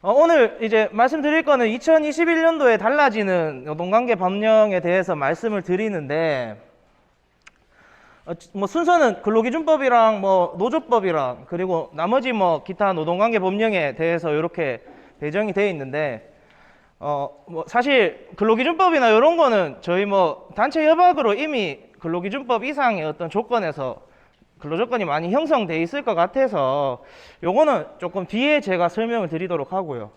오늘 이제 말씀드릴 거는 2021년도에 달라지는 노동관계 법령에 대해서 말씀을 드리는데, 뭐 순서는 근로기준법이랑 뭐 노조법이랑 그리고 나머지 뭐 기타 노동관계 법령에 대해서 이렇게 배정이 되어 있는데, 뭐 사실 근로기준법이나 이런 거는 저희 뭐 단체 협약으로 이미 근로기준법 이상의 어떤 조건에서 근로조건이 많이 형성돼 있을 것 같아서 요거는 조금 뒤에 제가 설명을 드리도록 하고요.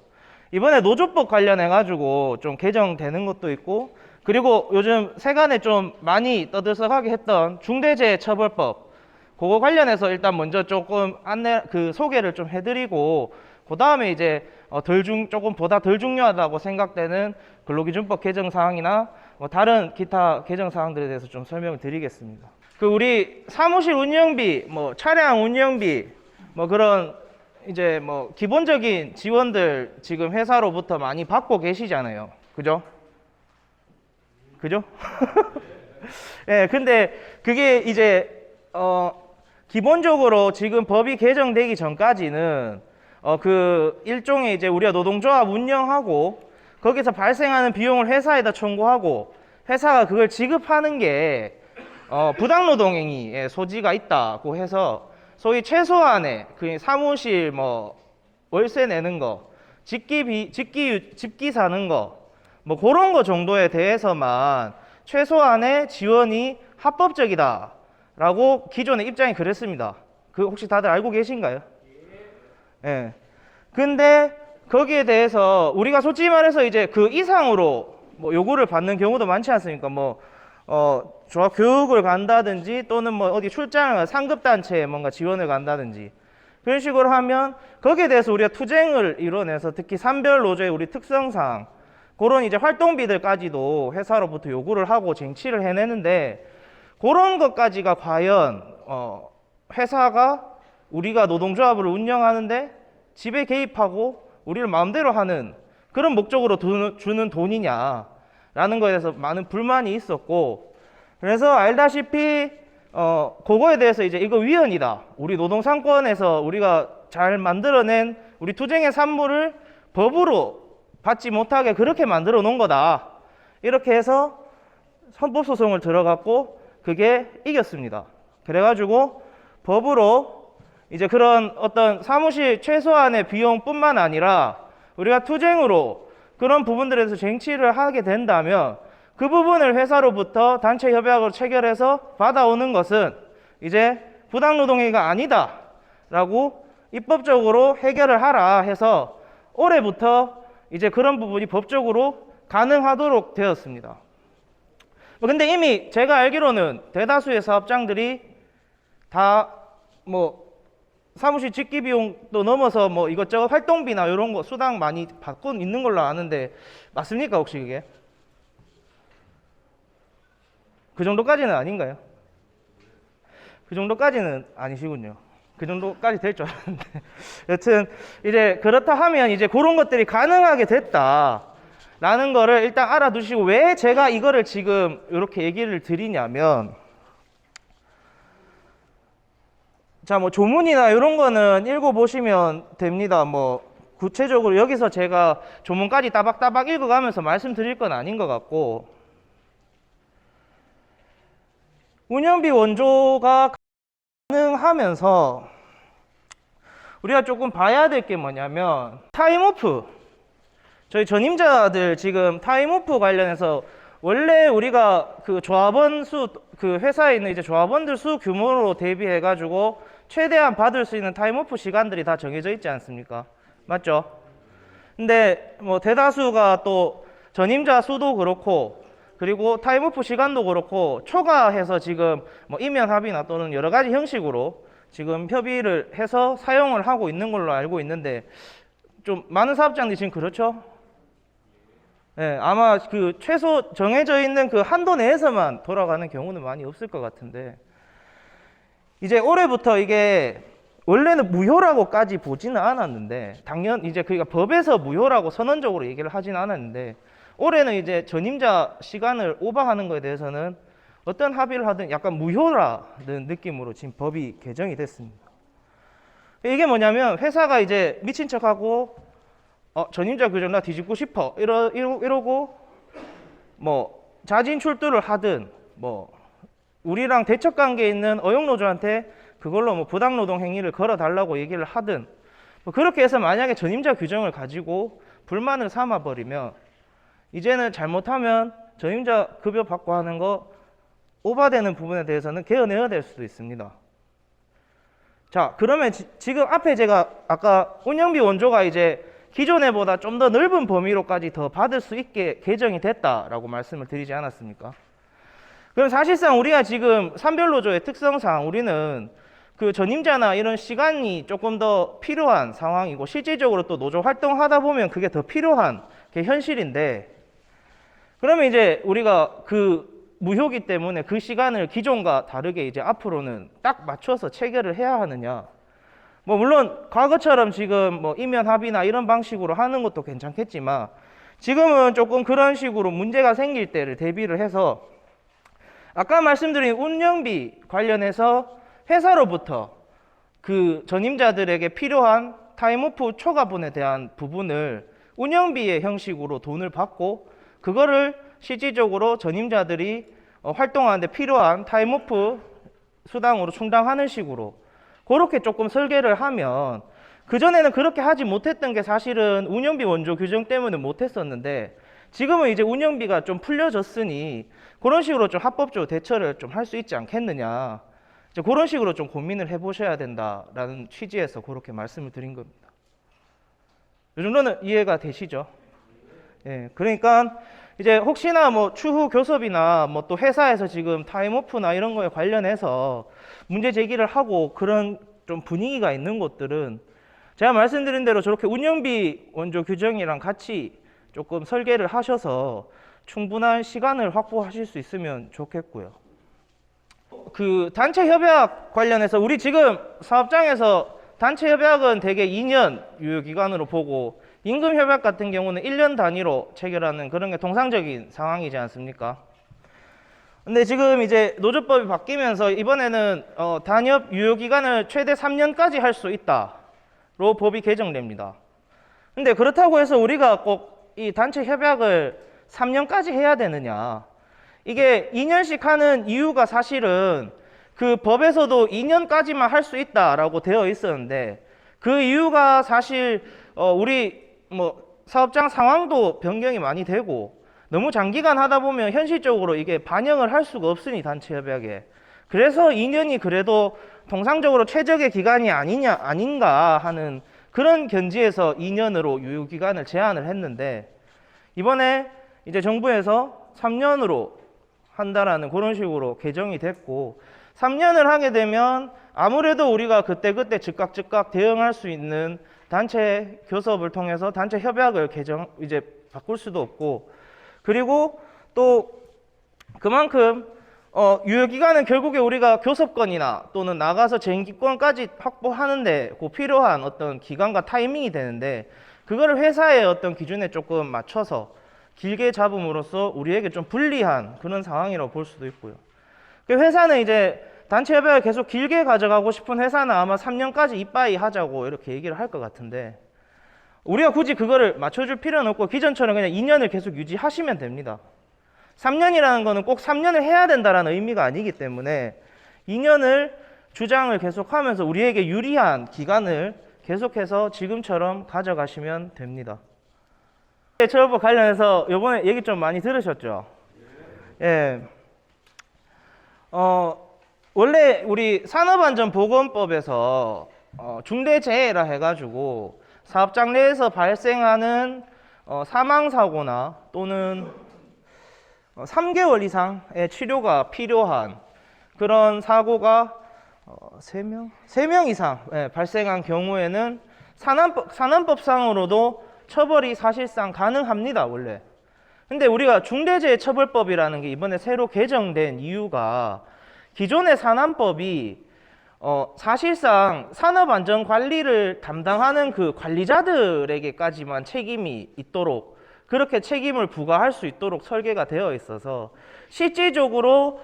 이번에 노조법 관련해 가지고 좀 개정되는 것도 있고, 그리고 요즘 세간에 좀 많이 떠들썩하게 했던 중대재해처벌법, 그거 관련해서 일단 먼저 조금 소개를 좀 해드리고, 그 다음에 이제 조금 보다 덜 중요하다고 생각되는 근로기준법 개정 사항이나 뭐 다른 기타 개정 사항들에 대해서 좀 설명을 드리겠습니다. 우리 사무실 운영비, 뭐 차량 운영비, 뭐 그런 이제 뭐 기본적인 지원들 지금 회사로부터 많이 받고 계시잖아요. 그죠? 그죠? 예, 근데 그게 이제 기본적으로 지금 법이 개정되기 전까지는 그 일종의 이제 우리가 노동조합 운영하고 거기서 발생하는 비용을 회사에다 청구하고 회사가 그걸 지급하는 게 부당노동행위의 소지가 있다고 해서 소위 최소한의 그 사무실 뭐 월세 내는 거, 집기 사는 거, 뭐 그런 거 정도에 대해서만 최소한의 지원이 합법적이다라고 기존의 입장이 그랬습니다. 그 혹시 다들 알고 계신가요? 예. 근데 거기에 대해서 우리가 솔직히 말해서 이제 그 이상으로 뭐 요구를 받는 경우도 많지 않습니까? 뭐 조합 교육을 간다든지 또는 뭐 어디 출장을 상급단체에 뭔가 지원을 간다든지 그런 식으로 하면 거기에 대해서 우리가 투쟁을 이뤄내서 특히 산별노조의 우리 특성상 그런 이제 활동비들까지도 회사로부터 요구를 하고 쟁취를 해내는데, 그런 것까지가 과연 회사가 우리가 노동조합을 운영하는데 집에 개입하고 우리를 마음대로 하는 그런 목적으로 주는 돈이냐라는 거에 대해서 많은 불만이 있었고, 그래서 알다시피 그거에 대해서 이제 이거 위헌이다, 우리 노동상권에서 우리가 잘 만들어낸 우리 투쟁의 산물을 법으로 받지 못하게 그렇게 만들어 놓은 거다, 이렇게 해서 헌법소송을 들어갔고 그게 이겼습니다. 그래가지고 법으로 이제 그런 어떤 사무실 최소한의 비용뿐만 아니라 우리가 투쟁으로 그런 부분들에 대해서 쟁취를 하게 된다면 그 부분을 회사로부터 단체 협약으로 체결해서 받아오는 것은 이제 부당노동행위가 아니다 라고 입법적으로 해결을 하라 해서 올해부터 이제 그런 부분이 법적으로 가능하도록 되었습니다. 근데 이미 제가 알기로는 대다수의 사업장들이 다 뭐 사무실 집기 비용도 넘어서 뭐 이것저것 활동비나 이런 거 수당 많이 받고 있는 걸로 아는데 맞습니까 혹시 그게? 그 정도까지는 아닌가요? 그 정도까지는 아니시군요. 그 정도까지 될 줄 알았는데 여튼 이제 그렇다 하면 이제 그런 것들이 가능하게 됐다라는 거를 일단 알아두시고, 왜 제가 이거를 지금 이렇게 얘기를 드리냐면, 자, 뭐 조문이나 이런 거는 읽어보시면 됩니다. 뭐 구체적으로 여기서 제가 조문까지 따박따박 읽어가면서 말씀드릴 건 아닌 것 같고, 운영비 원조가 가능하면서 우리가 조금 봐야 될 게 뭐냐면 타임오프, 저희 전임자들 지금 타임오프 관련해서 원래 우리가 그 조합원 수, 그 회사에 있는 이제 조합원들 수 규모로 대비해 가지고 최대한 받을 수 있는 타임오프 시간들이 다 정해져 있지 않습니까? 맞죠? 근데 뭐 대다수가 또 전임자 수도 그렇고 그리고 타임오프 시간도 그렇고 초과해서 지금 뭐 임연 합의나 또는 여러 가지 형식으로 지금 협의를 해서 사용을 하고 있는 걸로 알고 있는데, 좀 많은 사업장들이 지금 그렇죠? 예, 아마 그 최소 정해져 있는 그 한도 내에서만 돌아가는 경우는 많이 없을 것 같은데, 이제 올해부터 이게 원래는 무효라고까지 보지는 않았는데, 당연 이제 그러니까 법에서 무효라고 선언적으로 얘기를 하지는 않았는데, 올해는 이제 전임자 시간을 오버하는 거에 대해서는 어떤 합의를 하든 약간 무효라는 느낌으로 지금 법이 개정이 됐습니다. 이게 뭐냐면 회사가 이제 미친 척하고 전임자 규정 나 뒤집고 싶어 이러고 뭐 자진 출두를 하든 뭐 우리랑 대척 관계에 있는 어용노조한테 그걸로 뭐 부당노동 행위를 걸어 달라고 얘기를 하든 뭐 그렇게 해서 만약에 전임자 규정을 가지고 불만을 삼아 버리면 이제는 잘못하면 전임자 급여 받고 하는 거 오바되는 부분에 대해서는 개어내야 될 수도 있습니다. 자, 그러면 지금 앞에 제가 아까 운영비 원조가 이제 기존에보다 좀 더 넓은 범위로까지 더 받을 수 있게 개정이 됐다라고 말씀을 드리지 않았습니까? 그럼 사실상 우리가 지금 산별노조의 특성상 우리는 그 전임자나 이런 시간이 조금 더 필요한 상황이고 실질적으로 또 노조 활동하다 보면 그게 더 필요한 게 현실인데 그러면 이제 우리가 그 무효기 때문에 그 시간을 기존과 다르게 이제 앞으로는 딱 맞춰서 체결을 해야 하느냐. 뭐 물론 과거처럼 지금 뭐 이면 합의나 이런 방식으로 하는 것도 괜찮겠지만 지금은 조금 그런 식으로 문제가 생길 때를 대비를 해서 아까 말씀드린 운영비 관련해서 회사로부터 그 전임자들에게 필요한 타임오프 초과분에 대한 부분을 운영비의 형식으로 돈을 받고 그거를 실질적으로 전임자들이 활동하는데 필요한 타임오프 수당으로 충당하는 식으로 그렇게 조금 설계를 하면 그전에는 그렇게 하지 못했던 게 사실은 운영비 원조 규정 때문에 못했었는데 지금은 이제 운영비가 좀 풀려졌으니 그런 식으로 좀 합법적으로 대처를 좀 할 수 있지 않겠느냐 이제 그런 식으로 좀 고민을 해보셔야 된다라는 취지에서 그렇게 말씀을 드린 겁니다. 이 정도는 이해가 되시죠? 예, 그러니까 이제 혹시나 뭐 추후 교섭이나 뭐 또 회사에서 지금 타임오프나 이런 거에 관련해서 문제 제기를 하고 그런 좀 분위기가 있는 곳들은 제가 말씀드린 대로 저렇게 운영비 원조 규정이랑 같이 조금 설계를 하셔서 충분한 시간을 확보하실 수 있으면 좋겠고요. 그 단체 협약 관련해서 우리 지금 사업장에서 단체 협약은 대개 2년 유효기간으로 보고 임금 협약 같은 경우는 1년 단위로 체결하는 그런 게 통상적인 상황이지 않습니까? 근데 지금 이제 노조법이 바뀌면서 이번에는 단협 유효기간을 최대 3년까지 할 수 있다로 법이 개정됩니다. 근데 그렇다고 해서 우리가 꼭 이 단체 협약을 3년까지 해야 되느냐? 이게 2년씩 하는 이유가 사실은 그 법에서도 2년까지만 할 수 있다라고 되어 있었는데 그 이유가 사실 우리 뭐 사업장 상황도 변경이 많이 되고 너무 장기간 하다 보면 현실적으로 이게 반영을 할 수가 없으니 단체 협약에 그래서 2년이 그래도 통상적으로 최적의 기간이 아닌가 하는 그런 견지에서 2년으로 유효기간을 제한을 했는데 이번에 이제 정부에서 3년으로 한다라는 그런 식으로 개정이 됐고 3년을 하게 되면 아무래도 우리가 그때그때 즉각 대응할 수 있는 단체 교섭을 통해서 단체 협약을 이제 바꿀 수도 없고 그리고 또 그만큼 유효기간은 결국에 우리가 교섭권이나 또는 나가서 쟁기권까지 확보하는데 그 필요한 어떤 기간과 타이밍이 되는데 그거를 회사의 어떤 기준에 조금 맞춰서 길게 잡음으로써 우리에게 좀 불리한 그런 상황이라고 볼 수도 있고요. 회사는 이제 단체 협약을 계속 길게 가져가고 싶은 회사는 아마 3년까지 이빠이 하자고 이렇게 얘기를 할 것 같은데 우리가 굳이 그거를 맞춰줄 필요는 없고 기존처럼 그냥 2년을 계속 유지하시면 됩니다. 3년이라는 거는 꼭 3년을 해야 된다는 의미가 아니기 때문에 2년을 주장을 계속하면서 우리에게 유리한 기간을 계속해서 지금처럼 가져가시면 됩니다. 처벌법 관련해서 이번에 얘기 좀 많이 들으셨죠? 예. 원래 우리 산업안전보건법에서 중대재해라 해가지고 사업장 내에서 발생하는 사망사고나 또는 3개월 이상의 치료가 필요한 그런 사고가 3명 이상 발생한 경우에는 산안법상으로도 처벌이 사실상 가능합니다, 원래. 근데 우리가 중대재해처벌법이라는 게 이번에 새로 개정된 이유가 기존의 산안법이 사실상 산업안전관리를 담당하는 그 관리자들에게까지만 책임이 있도록 그렇게 책임을 부과할 수 있도록 설계가 되어 있어서 실질적으로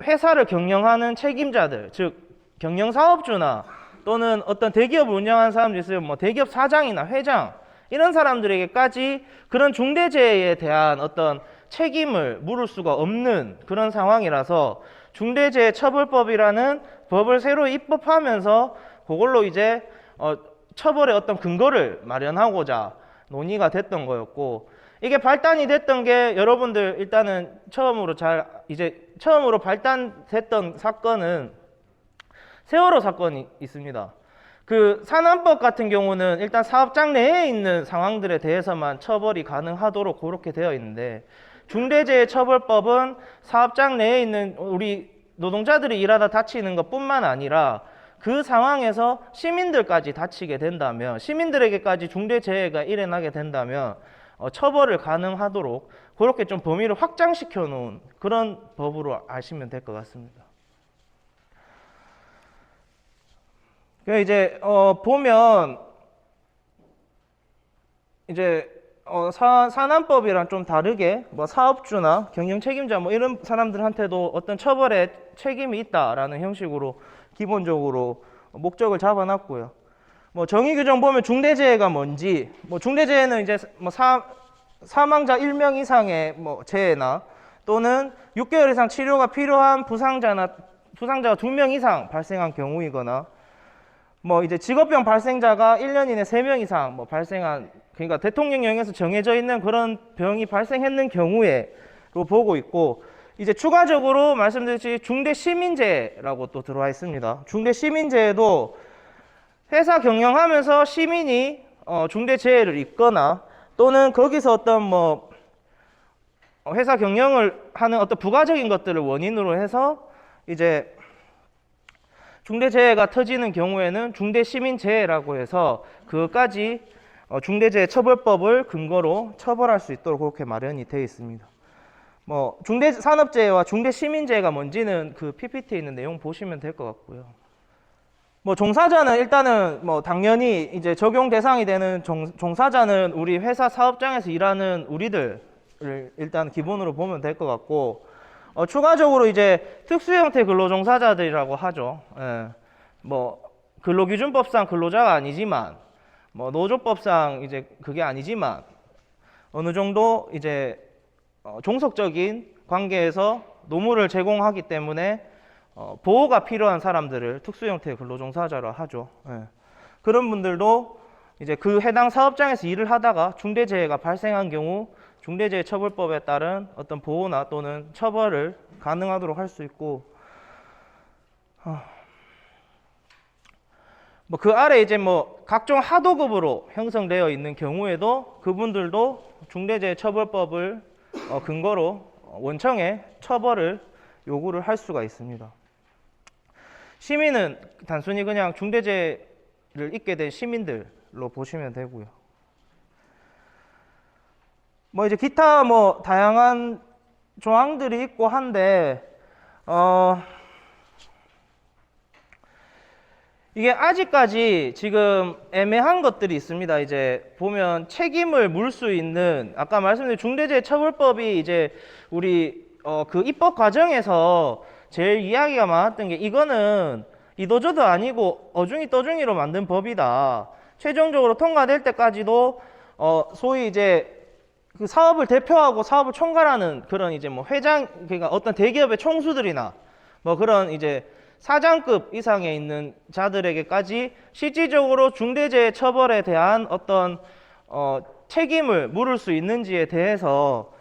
회사를 경영하는 책임자들, 즉 경영사업주나 또는 어떤 대기업을 운영하는 사람들이 있으면 뭐 대기업 사장이나 회장에 이런 사람들에게까지 그런 중대재해에 대한 어떤 책임을 물을 수가 없는 그런 상황이라서 중대재해처벌법이라는 법을 새로 입법하면서 그걸로 이제 처벌의 어떤 근거를 마련하고자 논의가 됐던 거였고, 이게 발단이 됐던 게 여러분들 일단은 처음으로 발단됐던 사건은 세월호 사건이 있습니다. 그 산안법 같은 경우는 일단 사업장 내에 있는 상황들에 대해서만 처벌이 가능하도록 그렇게 되어 있는데, 중대재해처벌법은 사업장 내에 있는 우리 노동자들이 일하다 다치는 것뿐만 아니라 그 상황에서 시민들까지 다치게 된다면, 시민들에게까지 중대재해가 일어나게 된다면 처벌을 가능하도록 그렇게 좀 범위를 확장시켜 놓은 그런 법으로 아시면 될 것 같습니다. 이제 보면 이제 산안법이랑 좀 다르게 뭐 사업주나 경영 책임자 뭐 이런 사람들한테도 어떤 처벌의 책임이 있다라는 형식으로 기본적으로 목적을 잡아놨고요. 뭐 정의 규정 보면 중대재해가 뭔지, 뭐 중대재해는 이제 뭐 사망자 1명 이상의 뭐 재해나 또는 6개월 이상 치료가 필요한 부상자가 2명 이상 발생한 경우이거나, 뭐 이제 직업병 발생자가 1년 이내 3명 이상 뭐 발생한, 그러니까 대통령령에서 정해져 있는 그런 병이 발생했는 경우에로 보고 있고, 이제 추가적으로 말씀드렸듯이 중대시민재해라고 또 들어와 있습니다. 중대시민재해도 회사 경영하면서 시민이 중대재해를 입거나 또는 거기서 어떤 뭐 회사 경영을 하는 어떤 부가적인 것들을 원인으로 해서 이제 중대재해가 터지는 경우에는 중대시민재해라고 해서 그것까지 중대재해처벌법을 근거로 처벌할 수 있도록 그렇게 마련이 되어 있습니다. 뭐 중대산업재해와 중대시민재해가 뭔지는 그 PPT에 있는 내용 보시면 될 것 같고요. 뭐 종사자는 일단은 뭐 당연히 이제 적용 대상이 되는 종사자는 우리 회사 사업장에서 일하는 우리들을 일단 기본으로 보면 될 것 같고, 추가적으로 이제 특수형태 근로종사자들이라고 하죠. 예. 뭐 근로기준법상 근로자가 아니지만, 뭐 노조법상 이제 그게 아니지만 어느 정도 이제 종속적인 관계에서 노무를 제공하기 때문에 보호가 필요한 사람들을 특수형태 근로종사자라 하죠. 예. 그런 분들도 이제 그 해당 사업장에서 일을 하다가 중대재해가 발생한 경우 중대재해처벌법에 따른 어떤 보호나 또는 처벌을 가능하도록 할 수 있고, 뭐 그 아래 이제 뭐 각종 하도급으로 형성되어 있는 경우에도 그분들도 중대재해처벌법을 근거로 원청에 처벌을 요구를 할 수가 있습니다. 시민은 단순히 그냥 중대재해를 입게 된 시민들로 보시면 되고요. 뭐 이제 기타 뭐 다양한 조항들이 있고 한데, 이게 아직까지 지금 애매한 것들이 있습니다. 이제 보면 책임을 물 수 있는, 아까 말씀드린 중대재해처벌법이 이제 우리 그 입법 과정에서 제일 이야기가 많았던 게, 이거는 이도저도 아니고 어중이 떠중이로 만든 법이다. 최종적으로 통과될 때까지도 소위 이제 그 사업을 대표하고 사업을 총괄하는 그런 이제 뭐 회장, 그러니까 어떤 대기업의 총수들이나 뭐 그런 이제 사장급 이상에 있는 자들에게까지 실질적으로 중대재해 처벌에 대한 어떤 책임을 물을 수 있는지에 대해서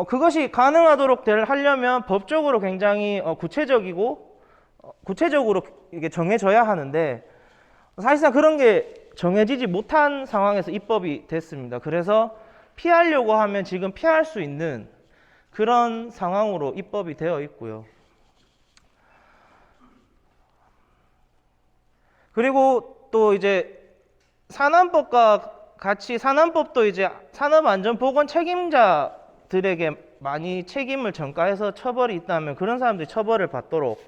그것이 가능하도록 하려면 법적으로 굉장히 구체적으로 이게 정해져야 하는데, 사실상 그런 게 정해지지 못한 상황에서 입법이 됐습니다. 그래서 피하려고 하면 지금 피할 수 있는 그런 상황으로 입법이 되어 있고요. 그리고 또 이제 산안법과 같이, 산안법도 이제 산업안전보건 책임자들에게 많이 책임을 전가해서 처벌이 있다면 그런 사람들이 처벌을 받도록,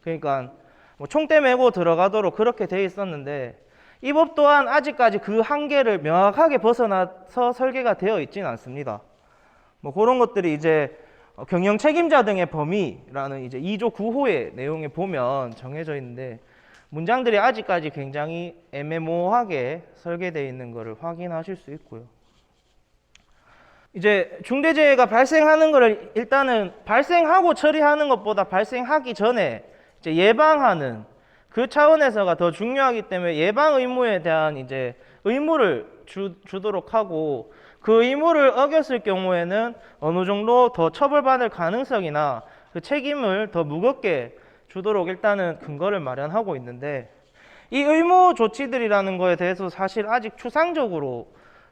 그러니까 뭐 총대 메고 들어가도록 그렇게 돼 있었는데, 이 법 또한 아직까지 그 한계를 명확하게 벗어나서 설계가 되어 있지는 않습니다. 뭐 그런 것들이 이제 경영 책임자 등의 범위라는 이제 2조 9호의 내용에 보면 정해져 있는데, 문장들이 아직까지 굉장히 애매모호하게 설계되어 있는 것을 확인하실 수 있고요. 이제 중대재해가 발생하는 것을 일단은 발생하고 처리하는 것보다 발생하기 전에 이제 예방하는 그 차원에서가 더 중요하기 때문에 예방 의무에 대한 이제 의무를 주도록 하고, 그 의무를 어겼을 경우에는 어느 정도 더 처벌받을 가능성이나 그 책임을 더 무겁게 주도록 일단은 근거를 마련하고 있는데, 이 의무 조치들이라는 거에 대해서 사실 아직 추상적으로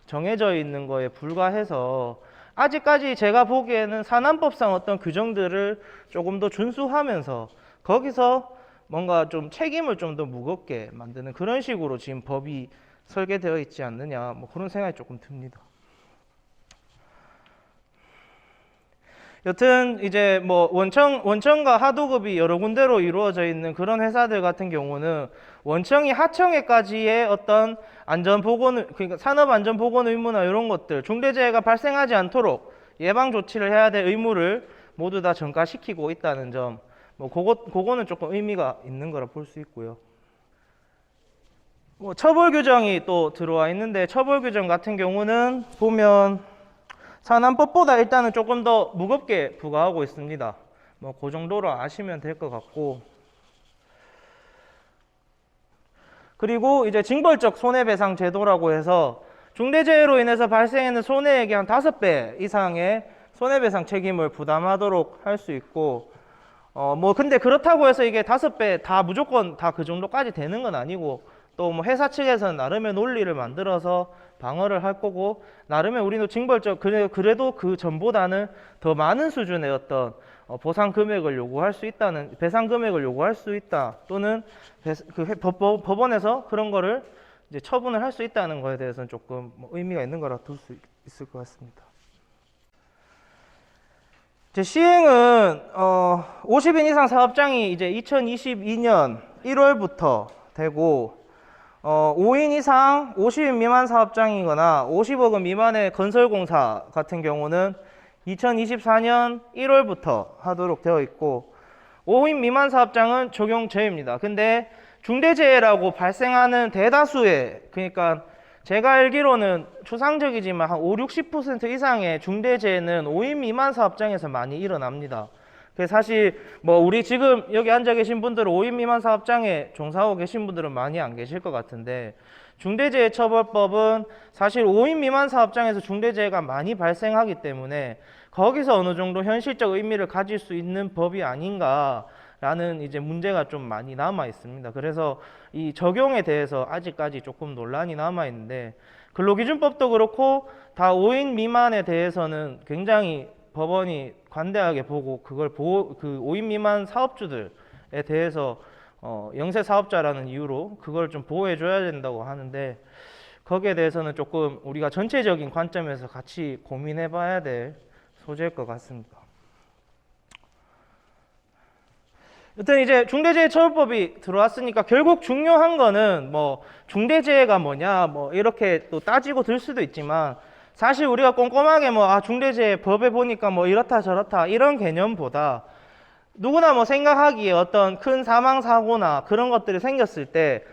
정해져 있는 거에 불과해서 아직까지 제가 보기에는 산안법상 어떤 규정들을 조금 더 준수하면서 거기서 뭔가 좀 책임을 좀 더 무겁게 만드는 그런 식으로 지금 법이 설계되어 있지 않느냐, 뭐 그런 생각이 조금 듭니다. 여튼 이제 뭐 원청과 하도급이 여러 군데로 이루어져 있는 그런 회사들 같은 경우는 원청이 하청에까지의 어떤 안전보건, 그러니까 산업안전보건 의무나 이런 것들, 중대재해가 발생하지 않도록 예방 조치를 해야 될 의무를 모두 다 전가시키고 있다는 점, 뭐 그거는 조금 의미가 있는 거라 볼 수 있고요. 뭐 처벌 규정이 또 들어와 있는데, 처벌 규정 같은 경우는 보면 산안법보다 일단은 조금 더 무겁게 부과하고 있습니다. 뭐 그 정도로 아시면 될 것 같고, 그리고 이제 징벌적 손해배상 제도라고 해서 중대재해로 인해서 발생하는 손해액의 한 5배 이상의 손해배상 책임을 부담하도록 할 수 있고, 뭐 근데 그렇다고 해서 이게 5배 다 무조건 다 그 정도까지 되는 건 아니고, 또 뭐 회사 측에서는 나름의 논리를 만들어서 방어를 할 거고, 나름의 우리도 징벌적, 그래도 그 전보다는 더 많은 수준의 어떤 보상 금액을 요구할 수 있다는, 배상 금액을 요구할 수 있다, 또는 법원에서 그런 거를 이제 처분을 할 수 있다는 거에 대해서는 조금 뭐 의미가 있는 거라 둘 수 있을 것 같습니다. 이제 시행은 50인 이상 사업장이 이제 2022년 1월부터 되고, 5인 이상 50인 미만 사업장이거나 50억 원 미만의 건설공사 같은 경우는 2024년 1월부터 하도록 되어 있고, 5인 미만 사업장은 적용 제외입니다. 근데 중대재해라고 발생하는 대다수의, 그러니까 제가 알기로는 추상적이지만 한 50-60% 이상의 중대재해는 5인 미만 사업장에서 많이 일어납니다. 그래서 사실 뭐 우리 지금 여기 앉아 계신 분들은 5인 미만 사업장에 종사하고 계신 분들은 많이 안 계실 것 같은데, 중대재해처벌법은 사실 5인 미만 사업장에서 중대재해가 많이 발생하기 때문에 거기서 어느 정도 현실적 의미를 가질 수 있는 법이 아닌가라는 이제 문제가 좀 많이 남아 있습니다. 그래서 이 적용에 대해서 아직까지 조금 논란이 남아 있는데, 근로기준법도 그렇고 다 5인 미만에 대해서는 굉장히 법원이 관대하게 보고, 그걸 그 5인 미만 사업주들에 대해서 영세 사업자라는 이유로 그걸 좀 보호해 줘야 된다고 하는데, 거기에 대해서는 조금 우리가 전체적인 관점에서 같이 고민해 봐야 될 소재일 것 같습니다. 여튼 이제 중대재해처벌법이 들어왔으니까 결국 중요한 거는 뭐 중대재해가 뭐냐 뭐 이렇게 또 따지고 들 수도 있지만, 사실 우리가 꼼꼼하게 뭐 중대재해 법에 보니까 뭐 이렇다 저렇다 이런 개념보다 누구나 뭐 생각하기에 어떤 큰 사망 사고나 그런 것들이 생겼을 때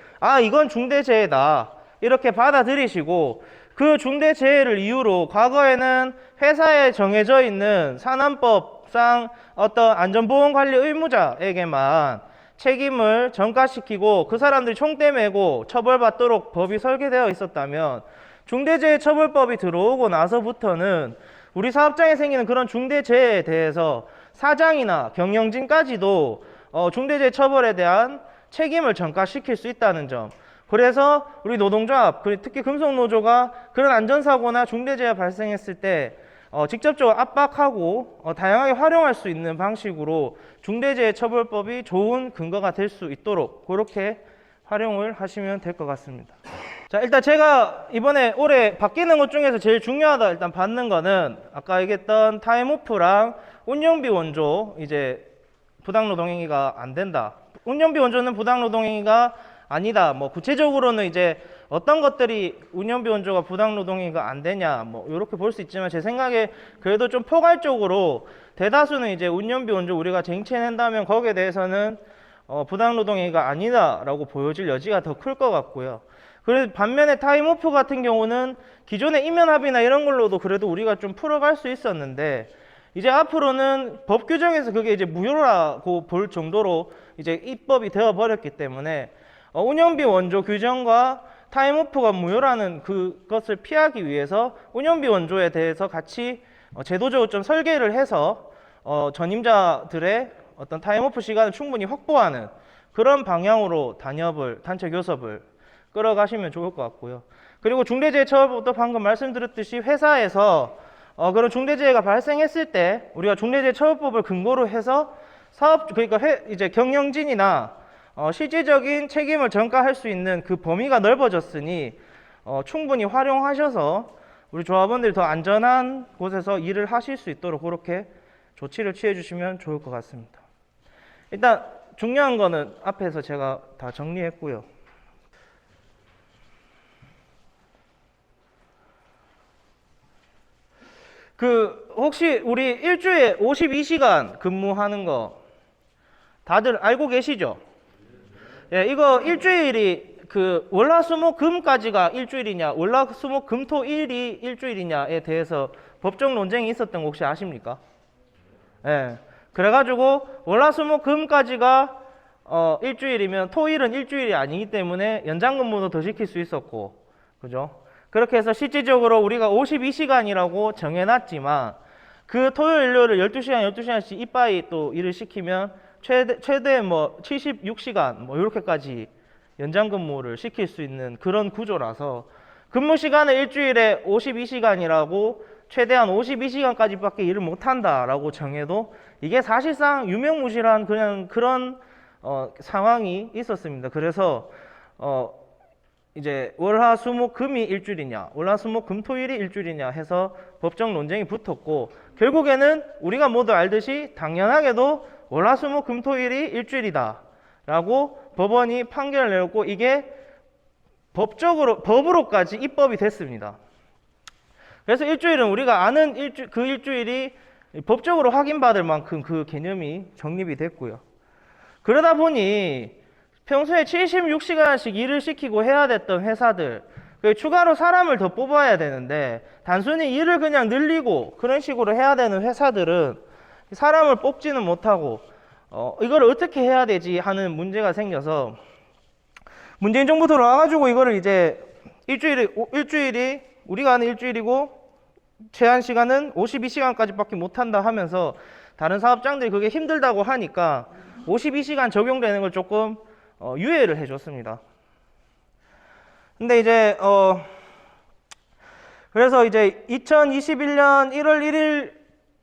이건 중대재해다 이렇게 받아들이시고, 그 중대재해를 이유로 과거에는 회사에 정해져 있는 산안법상 어떤 안전보건관리 의무자에게만 책임을 전가시키고 그 사람들이 총대 메고 처벌받도록 법이 설계되어 있었다면, 중대재해처벌법이 들어오고 나서부터는 우리 사업장에 생기는 그런 중대재해에 대해서 사장이나 경영진까지도 중대재해처벌에 대한 책임을 전가시킬 수 있다는 점, 그래서 우리 노동조합, 특히 금속노조가 그런 안전사고나 중대재해 발생했을 때 직접적으로 압박하고 다양하게 활용할 수 있는 방식으로 중대재해처벌법이 좋은 근거가 될 수 있도록 그렇게 활용을 하시면 될 것 같습니다. 자, 일단 제가 이번에 올해 바뀌는 것 중에서 제일 중요하다 일단 받는 거는 아까 얘기했던 타임오프랑 운영비 원조, 이제 부당노동행위가 안 된다. 운영비 원조는 부당노동행위가 아니다. 뭐 구체적으로는 이제 어떤 것들이 운영비 원조가 부당노동행위가 안 되냐, 뭐 이렇게 볼 수 있지만, 제 생각에 그래도 좀 포괄적으로 대다수는 이제 운영비 원조 우리가 쟁취해낸다면 거기에 대해서는 부당노동행위가 아니다라고 보여질 여지가 더 클 것 같고요. 그래서 반면에 타임오프 같은 경우는 기존의 임면합의나 이런 걸로도 그래도 우리가 좀 풀어갈 수 있었는데 이제 앞으로는 법 규정에서 그게 이제 무효라고 볼 정도로 이제 입법이 되어 버렸기 때문에 운영비 원조 규정과 타임오프가 무효라는 그것을 피하기 위해서 운영비 원조에 대해서 같이 제도적으로 좀 설계를 해서 전임자들의 어떤 타임오프 시간을 충분히 확보하는 그런 방향으로 단체 교섭을 끌어가시면 좋을 것 같고요. 그리고 중대재해처벌법도 방금 말씀드렸듯이 회사에서 그런 중대재해가 발생했을 때 우리가 중대재해처벌법을 근거로 해서 그러니까 이제 경영진이나 실질적인 책임을 전가할 수 있는 그 범위가 넓어졌으니 충분히 활용하셔서 우리 조합원들이 더 안전한 곳에서 일을 하실 수 있도록 그렇게 조치를 취해 주시면 좋을 것 같습니다. 일단 중요한 거는 앞에서 제가 다 정리했고요. 혹시 우리 일주일에 52시간 근무하는 거 다들 알고 계시죠? 예, 이거 일주일이 월화수목금까지가 일주일이냐, 월화수목금토일이 일주일이냐에 대해서 법적 논쟁이 있었던 거 혹시 아십니까? 예. 그래가지고 월화수목금까지가 일주일이면 토일은 일주일이 아니기 때문에 연장근무도 더 시킬 수 있었고, 그죠? 그렇게 해서 실질적으로 우리가 52시간이라고 정해놨지만 그 토요일, 일요일을 12시간, 12시간씩 이빠이 또 일을 시키면 최대 뭐 76시간 뭐 이렇게까지 연장근무를 시킬 수 있는 그런 구조라서 근무 시간을 일주일에 52시간이라고 최대한 52시간까지밖에 일을 못한다라고 정해도 이게 사실상 유명무실한 그냥 그런 상황이 있었습니다. 그래서 이제 월화수목금이 일주일이냐, 월화수목금토일이 일주일이냐 해서 법적 논쟁이 붙었고 결국에는 우리가 모두 알듯이 당연하게도 월화수목금토일이 일주일이다 라고 법원이 판결을 내렸고 이게 법으로까지 입법이 됐습니다. 그래서 일주일은 우리가 아는 그 일주일이 법적으로 확인받을 만큼 그 개념이 정립이 됐고요. 그러다 보니 평소에 76시간씩 일을 시키고 해야 됐던 회사들 추가로 사람을 더 뽑아야 되는데 단순히 일을 그냥 늘리고 그런 식으로 해야 되는 회사들은 사람을 뽑지는 못하고 이걸 어떻게 해야 되지 하는 문제가 생겨서 문재인 정부 들어와가지고 이거를 이제 일주일이 우리가 아는 일주일이고 제한 시간은 52시간까지밖에 못한다 하면서 다른 사업장들이 그게 힘들다고 하니까 52시간 적용되는 걸 조금 유예를 해줬습니다. 근데 이제 그래서 이제 2021년 1월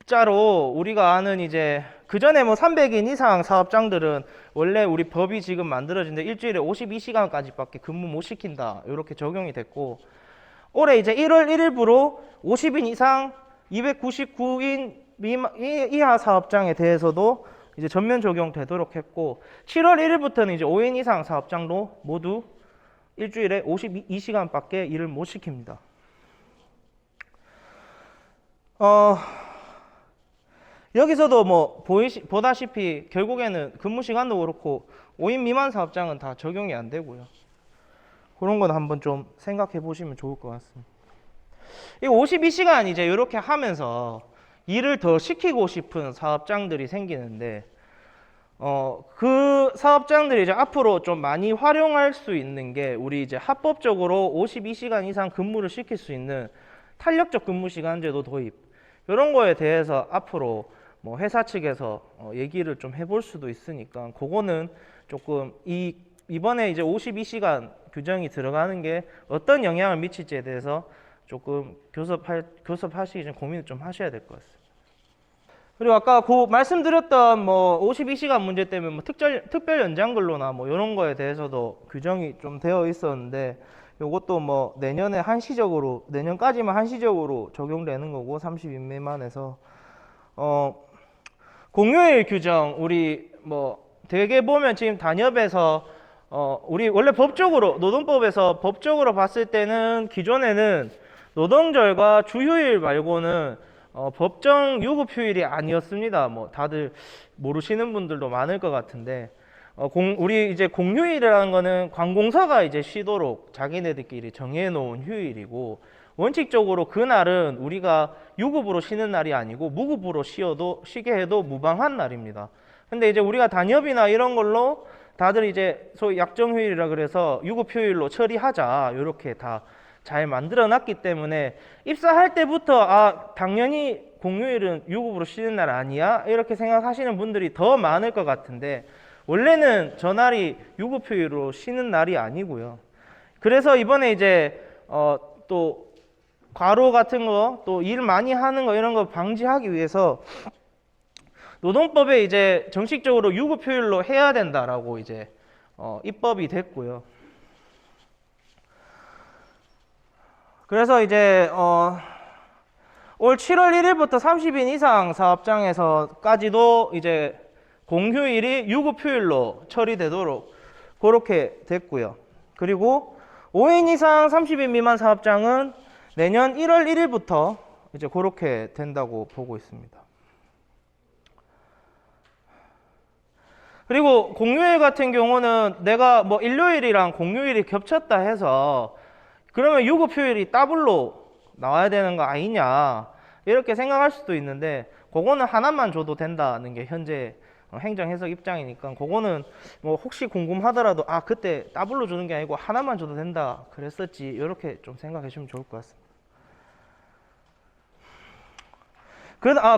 1일자로 우리가 아는 이제 그 전에 뭐 300인 이상 사업장들은 원래 우리 법이 지금 만들어진 데 일주일에 52시간까지밖에 근무 못 시킨다 이렇게 적용이 됐고 올해 이제 1월 1일부로 50인 이상 299인 이하 사업장에 대해서도 이제 전면 적용되도록 했고 7월 1일부터는 이제 5인 이상 사업장도 모두 일주일에 52시간밖에 일을 못 시킵니다. 여기서도 뭐 보다시피 결국에는 근무 시간도 그렇고 5인 미만 사업장은 다 적용이 안 되고요. 그런 건 한번 좀 생각해 보시면 좋을 것 같습니다. 이 52시간 이제 이렇게 하면서 일을 더 시키고 싶은 사업장들이 생기는데 그 사업장들이 이제 앞으로 좀 많이 활용할 수 있는 게 우리 이제 합법적으로 52시간 이상 근무를 시킬 수 있는 탄력적 근무 시간제도 도입 이런 거에 대해서 앞으로 뭐 회사 측에서 얘기를 좀 해볼 수도 있으니까 그거는 조금 이번에 이제 52시간 규정이 들어가는 게 어떤 영향을 미칠지에 대해서 조금 교섭하시기 전에 고민을 좀 하셔야 될 것 같습니다. 그리고 아까 말씀드렸던 뭐 52시간 문제 때문에 뭐 특별 연장근로나 뭐 이런 거에 대해서도 규정이 좀 되어 있었는데 요것도 뭐 내년까지만 한시적으로 적용되는 거고 30인 미만에서 공휴일 규정 우리 뭐 되게 보면 지금 단협에서 우리 원래 노동법에서 법적으로 봤을 때는 기존에는 노동절과 주휴일 말고는 법정 유급휴일이 아니었습니다. 뭐 다들 모르시는 분들도 많을 것 같은데 우리 이제 공휴일이라는 거는 관공서가 이제 쉬도록 자기네들끼리 정해놓은 휴일이고, 원칙적으로 그날은 우리가 유급으로 쉬는 날이 아니고 무급으로 쉬게 해도 무방한 날입니다. 근데 이제 우리가 단협이나 이런 걸로 다들 이제 소위 약정휴일이라 그래서 유급휴일로 처리하자, 이렇게 다 잘 만들어 놨기 때문에 입사할 때부터 당연히 공휴일은 유급으로 쉬는 날 아니야? 이렇게 생각하시는 분들이 더 많을 것 같은데, 원래는 저날이 유급휴일로 쉬는 날이 아니고요. 그래서 이번에 이제 또 과로 같은 거, 또 일 많이 하는 거, 이런 거 방지하기 위해서 노동법에 이제 정식적으로 유급휴일로 해야 된다라고 이제 입법이 됐고요. 그래서 이제 올 7월 1일부터 30인 이상 사업장에서까지도 이제 공휴일이 유급휴일로 처리되도록 그렇게 됐고요. 그리고 5인 이상 30인 미만 사업장은 내년 1월 1일부터 이제 그렇게 된다고 보고 있습니다. 그리고 공휴일 같은 경우는 내가 뭐 일요일이랑 공휴일이 겹쳤다 해서 그러면 유급휴일이 더블로 나와야 되는 거 아니냐, 이렇게 생각할 수도 있는데, 그거는 하나만 줘도 된다는 게 현재 행정해석 입장이니까, 그거는 뭐 혹시 궁금하더라도 그때 더블로 주는 게 아니고 하나만 줘도 된다 그랬었지, 이렇게 좀 생각해 주면 좋을 것 같습니다.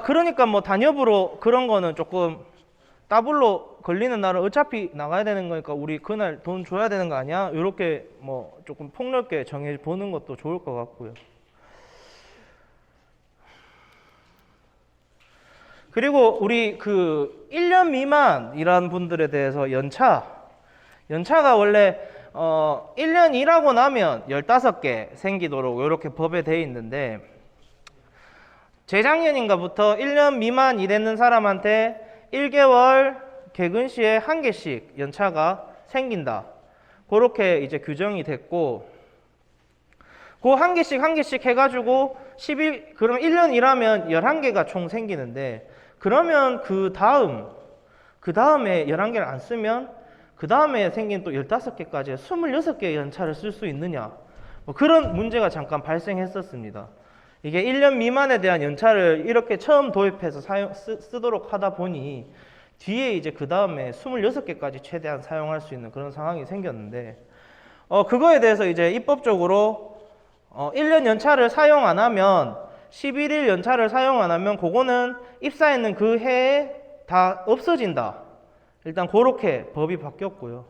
그러니까 뭐 단협으로 그런 거는 조금 더블로 걸리는 날은 어차피 나가야 되는 거니까 우리 그날 돈 줘야 되는 거 아니야? 이렇게 뭐 조금 폭넓게 정해 보는 것도 좋을 것 같고요. 그리고 우리 그 1년 미만이라는 분들에 대해서 연차가 원래 1년 일하고 나면 15개 생기도록 이렇게 법에 되어 있는데, 재작년인가부터 1년 미만 일했는 사람한테 1개월 개근 시에 1개씩 연차가 생긴다, 그렇게 이제 규정이 됐고, 그 1개씩 해가지고 그럼 1년 일하면 11개가 총 생기는데, 그러면 그 다음에 11개를 안 쓰면 그 다음에 생긴 또 15개까지 26개의 연차를 쓸 수 있느냐, 뭐 그런 문제가 잠깐 발생했었습니다. 이게 1년 미만에 대한 연차를 이렇게 처음 도입해서 쓰도록 하다 보니 뒤에 이제 그 다음에 26개까지 최대한 사용할 수 있는 그런 상황이 생겼는데, 그거에 대해서 이제 입법적으로 1년 연차를 사용 안 하면, 11일 연차를 사용 안 하면 그거는 입사했는 그 해에 다 없어진다, 일단 그렇게 법이 바뀌었고요.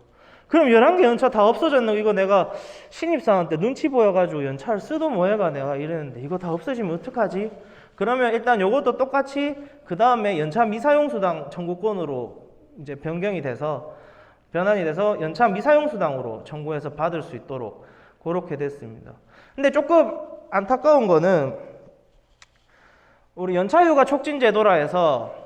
그럼 11개 연차 다 없어졌는 거, 이거 내가 신입사원 때 눈치 보여가지고 연차를 쓰도 뭐해가 내가 이랬는데 이거 다 없어지면 어떡하지? 그러면 일단 요것도 똑같이 그 다음에 연차 미사용수당 청구권으로 이제 변환이 돼서 연차 미사용수당으로 청구해서 받을 수 있도록 그렇게 됐습니다. 근데 조금 안타까운 거는 우리 연차휴가 촉진제도라 해서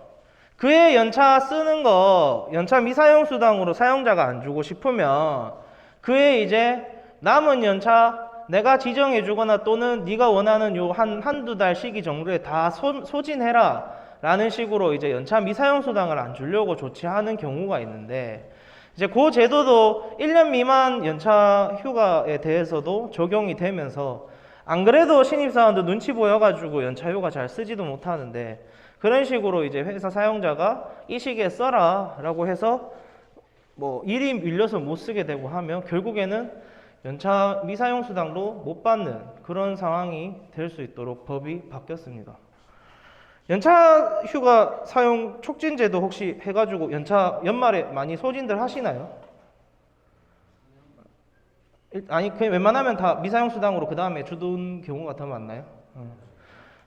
그의 연차 쓰는 거 연차 미사용수당으로 사용자가 안 주고 싶으면 그의 이제 남은 연차 내가 지정해 주거나 또는 네가 원하는 요 한두 달 시기 정도에 다 소진해라 라는 식으로 이제 연차 미사용수당을 안 주려고 조치하는 경우가 있는데, 이제 그 제도도 1년 미만 연차 휴가에 대해서도 적용이 되면서, 안 그래도 신입사원도 눈치 보여가지고 연차 휴가 잘 쓰지도 못하는데 그런 식으로 이제 회사 사용자가 이 시기에 써라 라고 해서 뭐 일이 밀려서 못 쓰게 되고 하면 결국에는 연차 미사용수당도 못 받는 그런 상황이 될 수 있도록 법이 바뀌었습니다. 연차 휴가 사용 촉진제도 혹시 해가지고 연차 연말에 많이 소진들 하시나요? 아니 그냥 웬만하면 다 미사용수당으로 그 다음에 주던 경우가 더 많나요?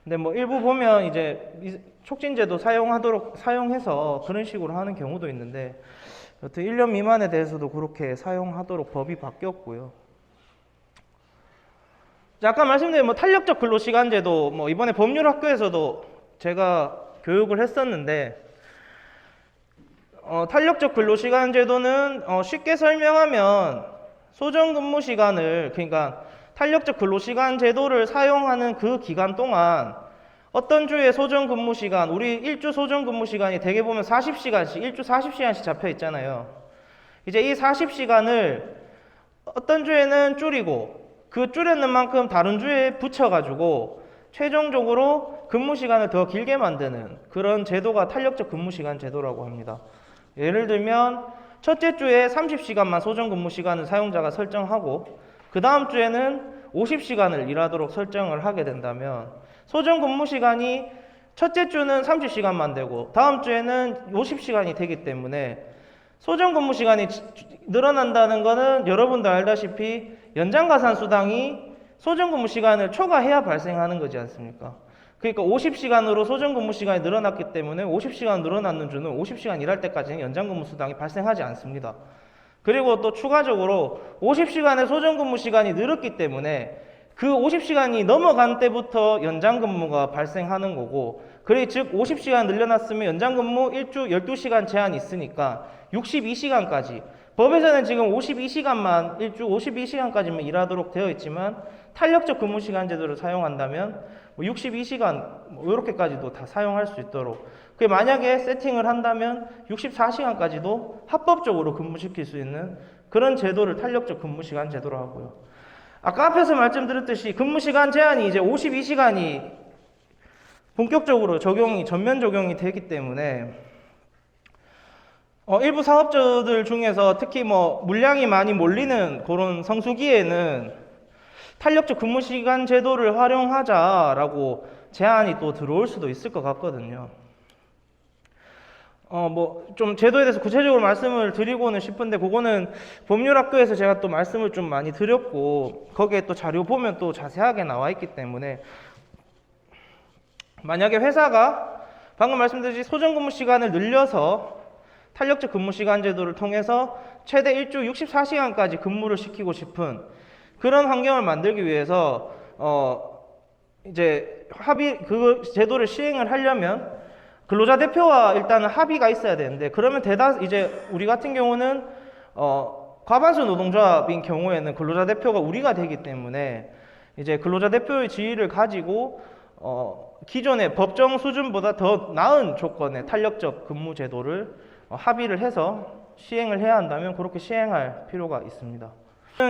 근데 뭐 일부 보면 이제 촉진제도 사용해서 그런 식으로 하는 경우도 있는데, 여튼 1년 미만에 대해서도 그렇게 사용하도록 법이 바뀌었고요. 아까 말씀드린 뭐 탄력적 근로시간제도 뭐 이번에 법률학교에서도 제가 교육을 했었는데, 탄력적 근로시간제도는 쉽게 설명하면 소정근무시간을, 그러니까 탄력적 근로시간 제도를 사용하는 그 기간 동안 어떤 주의 소정근무시간, 우리 1주 소정근무시간이 대개 보면 40시간씩, 1주 40시간씩 잡혀 있잖아요. 이제 이 40시간을 어떤 주에는 줄이고 그 줄였는 만큼 다른 주에 붙여가지고 최종적으로 근무 시간을 더 길게 만드는 그런 제도가 탄력적 근무 시간 제도라고 합니다. 예를 들면 첫째 주에 30시간만 소정 근무 시간을 사용자가 설정하고 그 다음 주에는 50시간을 일하도록 설정을 하게 된다면 소정 근무 시간이 첫째 주는 30시간만 되고 다음 주에는 50시간이 되기 때문에 소정 근무 시간이 늘어난다는 것은 여러분도 알다시피 연장가산 수당이 소정 근무 시간을 초과해야 발생하는 거지 않습니까? 그러니까 50시간으로 소정 근무 시간이 늘어났기 때문에 50시간 늘어났는 주는 50시간 일할 때까지는 연장 근무 수당이 발생하지 않습니다. 그리고 또 추가적으로 50시간의 소정 근무 시간이 늘었기 때문에 그 50시간이 넘어간 때부터 연장 근무가 발생하는 거고, 그래 즉 50시간 늘려놨으면 연장 근무 일주 12시간 제한이 있으니까 62시간까지, 법에서는 지금 52시간만 일주 52시간까지만 일하도록 되어 있지만 탄력적 근무 시간 제도를 사용한다면 62시간 이렇게까지도 다 사용할 수 있도록, 그 만약에 세팅을 한다면 64시간까지도 합법적으로 근무시킬 수 있는 그런 제도를 탄력적 근무 시간 제도로 하고요. 아까 앞에서 말씀드렸듯이 근무 시간 제한이 이제 52시간이 본격적으로 전면 적용이 되기 때문에 일부 사업자들 중에서 특히 물량이 많이 몰리는 그런 성수기에는 탄력적 근무 시간 제도를 활용하자라고 제안이 또 들어올 수도 있을 것 같거든요. 좀 제도에 대해서 구체적으로 말씀을 드리고는 싶은데, 그거는 법률학교에서 제가 또 말씀을 좀 많이 드렸고, 거기에 또 자료 보면 또 자세하게 나와 있기 때문에, 만약에 회사가 방금 말씀드렸듯이 소정 근무 시간을 늘려서 탄력적 근무 시간 제도를 통해서 최대 일주 64시간까지 근무를 시키고 싶은 그런 환경을 만들기 위해서, 이제 그 제도를 시행을 하려면 근로자 대표와 일단은 합의가 있어야 되는데, 그러면 이제 우리 같은 경우는 과반수 노동조합인 경우에는 근로자 대표가 우리가 되기 때문에 이제 근로자 대표의 지위를 가지고 기존의 법정 수준보다 더 나은 조건의 탄력적 근무 제도를 합의를 해서 시행을 해야 한다면 그렇게 시행할 필요가 있습니다.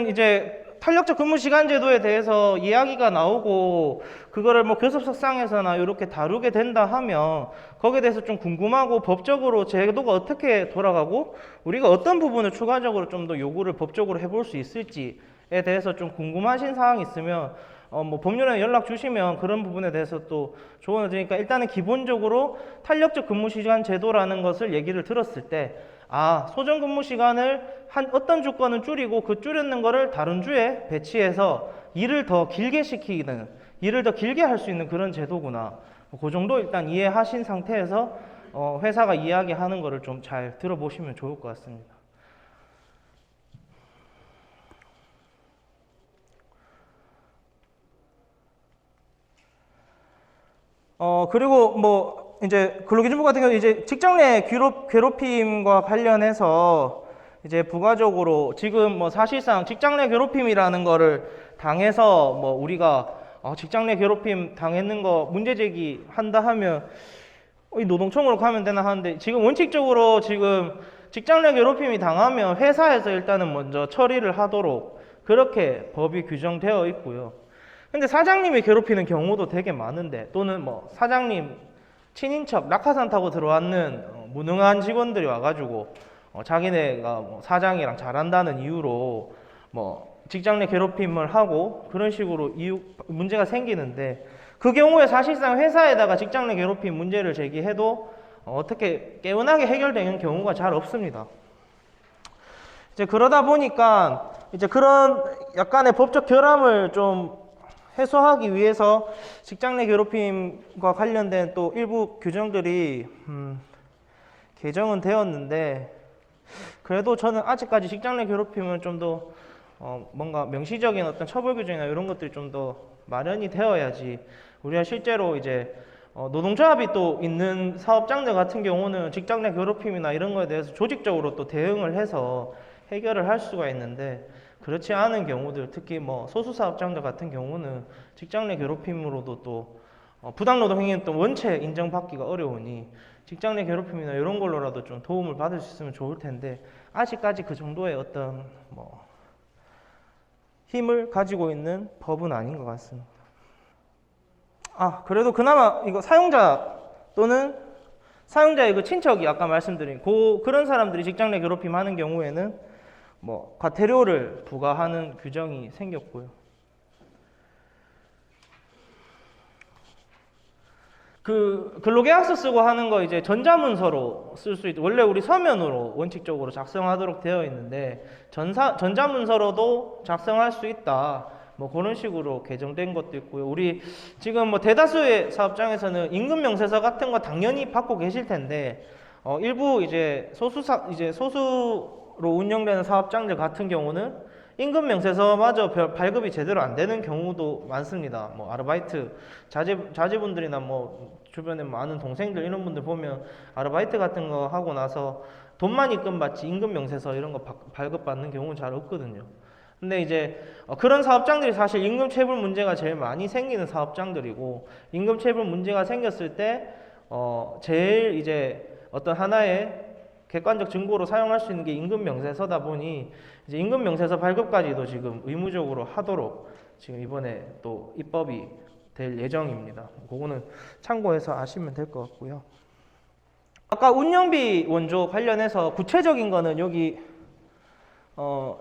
이제 탄력적 근무 시간 제도에 대해서 이야기가 나오고 그거를 교섭석상에서나 이렇게 다루게 된다 하면 거기에 대해서 좀 궁금하고, 법적으로 제도가 어떻게 돌아가고 우리가 어떤 부분을 추가적으로 좀 더 요구를 법적으로 해볼 수 있을지에 대해서 좀 궁금하신 사항이 있으면 법률에 연락 주시면 그런 부분에 대해서 또 조언을 드리니까, 일단은 기본적으로 탄력적 근무 시간 제도라는 것을 얘기를 들었을 때 소정 근무 시간을 어떤 조건은 줄이고 그 줄였는 거를 다른 주에 배치해서 일을 더 길게 시키는, 일을 더 길게 할 수 있는 그런 제도구나. 그 정도 일단 이해하신 상태에서 회사가 이야기하는 거를 좀 잘 들어보시면 좋을 것 같습니다. 그리고 이제 근로기준법 같은 경우 이제 직장 내 괴롭힘과 관련해서 이제 부가적으로 지금 사실상 직장 내 괴롭힘이라는 거를 당해서 우리가 직장 내 괴롭힘 당했는 거 문제 제기한다 하면 이 노동청으로 가면 되나 하는데, 지금 원칙적으로 지금 직장 내 괴롭힘이 당하면 회사에서 일단은 먼저 처리를 하도록 그렇게 법이 규정되어 있고요. 근데 사장님이 괴롭히는 경우도 되게 많은데, 또는 사장님 친인척 낙하산 타고 들어왔는 무능한 직원들이 와가지고 자기네가 사장이랑 잘한다는 이유로 직장 내 괴롭힘을 하고 그런 식으로 문제가 생기는데, 그 경우에 사실상 회사에다가 직장 내 괴롭힘 문제를 제기해도 어떻게 개운하게 해결되는 경우가 잘 없습니다. 이제 그러다 보니까 이제 그런 약간의 법적 결함을 좀 해소하기 위해서 직장 내 괴롭힘과 관련된 또 일부 규정들이 개정은 되었는데, 그래도 저는 아직까지 직장 내 괴롭힘은 좀 더 뭔가 명시적인 어떤 처벌 규정이나 이런 것들이 좀 더 마련이 되어야지 우리가 실제로 이제 노동조합이 또 있는 사업장들 같은 경우는 직장 내 괴롭힘이나 이런 거에 대해서 조직적으로 또 대응을 해서 해결을 할 수가 있는데, 그렇지 않은 경우들, 특히 소수사업장들 같은 경우는 직장 내 괴롭힘으로도 또 부당노동 행위는 또 원체 인정받기가 어려우니 직장 내 괴롭힘이나 이런 걸로라도 좀 도움을 받을 수 있으면 좋을 텐데, 아직까지 그 정도의 어떤 뭐 힘을 가지고 있는 법은 아닌 것 같습니다. 그래도 그나마 이거 사용자 또는 사용자의 그 친척이 아까 말씀드린 그런 사람들이 직장 내 괴롭힘 하는 경우에는 뭐 과태료를 부과하는 규정이 생겼고요. 그 근로계약서 쓰고 하는 거 이제 전자문서로 쓸 수 있고, 원래 우리 서면으로 원칙적으로 작성하도록 되어 있는데 전자문서로도 작성할 수 있다. 뭐 그런 식으로 개정된 것도 있고요. 우리 지금 뭐 대다수의 사업장에서는 임금명세서 같은 거 당연히 받고 계실 텐데 일부 이제 소수로 운영되는 사업장들 같은 경우는 임금명세서마저 발급이 제대로 안 되는 경우도 많습니다. 뭐 아르바이트 자제분들이나 뭐 주변에 많은 동생들 이런 분들 보면 아르바이트 같은 거 하고 나서 돈만 입금받지 임금명세서 이런 거 발급받는 경우는 잘 없거든요. 근데 이제 그런 사업장들이 사실 임금체불 문제가 제일 많이 생기는 사업장들이고, 임금체불 문제가 생겼을 때 제일 이제 어떤 하나의 객관적 증거로 사용할 수 있는 게 임금명세서다 보니 이제 임금명세서 발급까지도 지금 의무적으로 하도록 지금 이번에 또 입법이 될 예정입니다. 그거는 참고해서 아시면 될 것 같고요. 아까 운영비 원조 관련해서 구체적인 거는 여기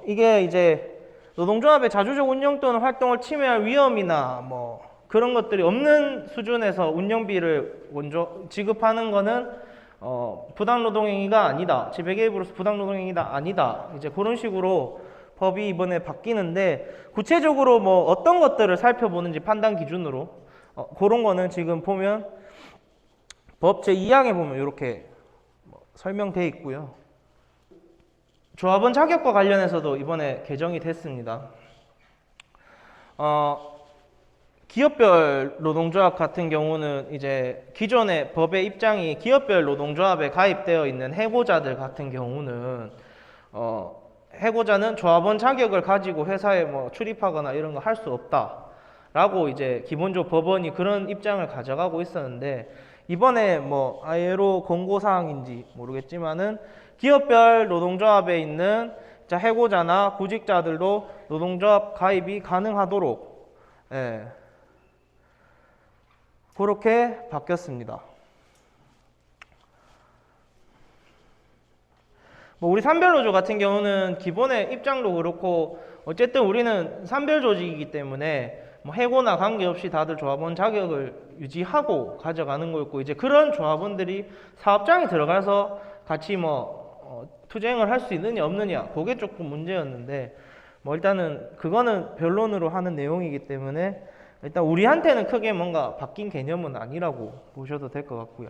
이게 이제 노동조합의 자주적 운영 또는 활동을 침해할 위험이나 뭐 그런 것들이 없는 수준에서 운영비를 원조 지급하는 거는 부당노동행위가 아니다. 지배 개입으로서 부당노동행위가 아니다. 이제 그런 식으로 법이 이번에 바뀌는데, 구체적으로 뭐 어떤 것들을 살펴보는지 판단 기준으로 그런 거는 지금 보면 법 제2항에 보면 이렇게 설명되어 있고요. 조합원 자격과 관련해서도 이번에 개정이 됐습니다. 기업별 노동조합 같은 경우는 이제 기존의 법의 입장이 기업별 노동조합에 가입되어 있는 해고자들 같은 경우는 해고자는 조합원 자격을 가지고 회사에 뭐 출입하거나 이런 거 할 수 없다라고 이제 기본적으로 법원이 그런 입장을 가져가고 있었는데, 이번에 뭐 ILO 권고 사항인지 모르겠지만은 기업별 노동조합에 있는 해고자나 구직자들도 노동조합 가입이 가능하도록 그렇게 바뀌었습니다. 뭐 우리 산별노조 같은 경우는 기본의 입장도 그렇고 어쨌든 우리는 산별 조직이기 때문에 뭐 해고나 관계없이 다들 조합원 자격을 유지하고 가져가는 거였고, 이제 그런 조합원들이 사업장에 들어가서 같이 뭐 투쟁을 할 수 있느냐 없느냐 그게 조금 문제였는데, 뭐 일단은 그거는 변론으로 하는 내용이기 때문에 일단 우리한테는 크게 뭔가 바뀐 개념은 아니라고 보셔도 될 것 같고요.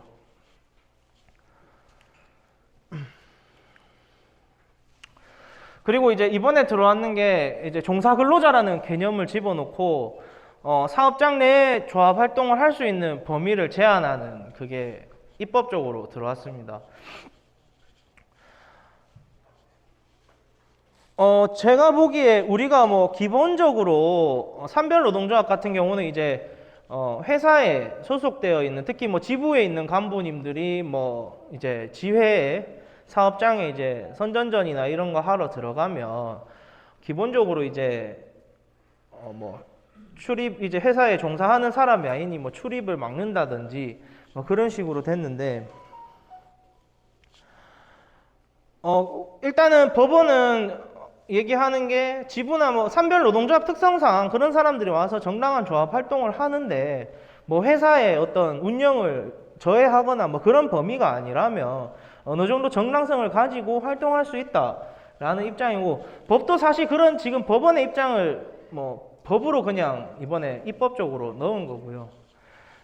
그리고 이제 이번에 들어왔는 게 이제 종사근로자라는 개념을 집어넣고 사업장 내에 조합 활동을 할 수 있는 범위를 제한하는 그게 입법적으로 들어왔습니다. 제가 보기에 우리가 뭐 기본적으로 산별노동조합 같은 경우는 이제 회사에 소속되어 있는, 특히 뭐 지부에 있는 간부님들이 뭐 이제 지회에 사업장에 이제 선전전이나 이런 거 하러 들어가면 기본적으로 이제 뭐 출입, 이제 회사에 종사하는 사람이 아니니 뭐 출입을 막는다든지 뭐 그런 식으로 됐는데, 일단은 법원은 얘기하는 게 지부나 뭐 산별노동조합 특성상 그런 사람들이 와서 정당한 조합 활동을 하는데 뭐 회사의 어떤 운영을 저해하거나 뭐 그런 범위가 아니라면 어느 정도 정당성을 가지고 활동할 수 있다라는 입장이고, 법도 사실 그런 지금 법원의 입장을 뭐 법으로 그냥 이번에 입법적으로 넣은 거고요.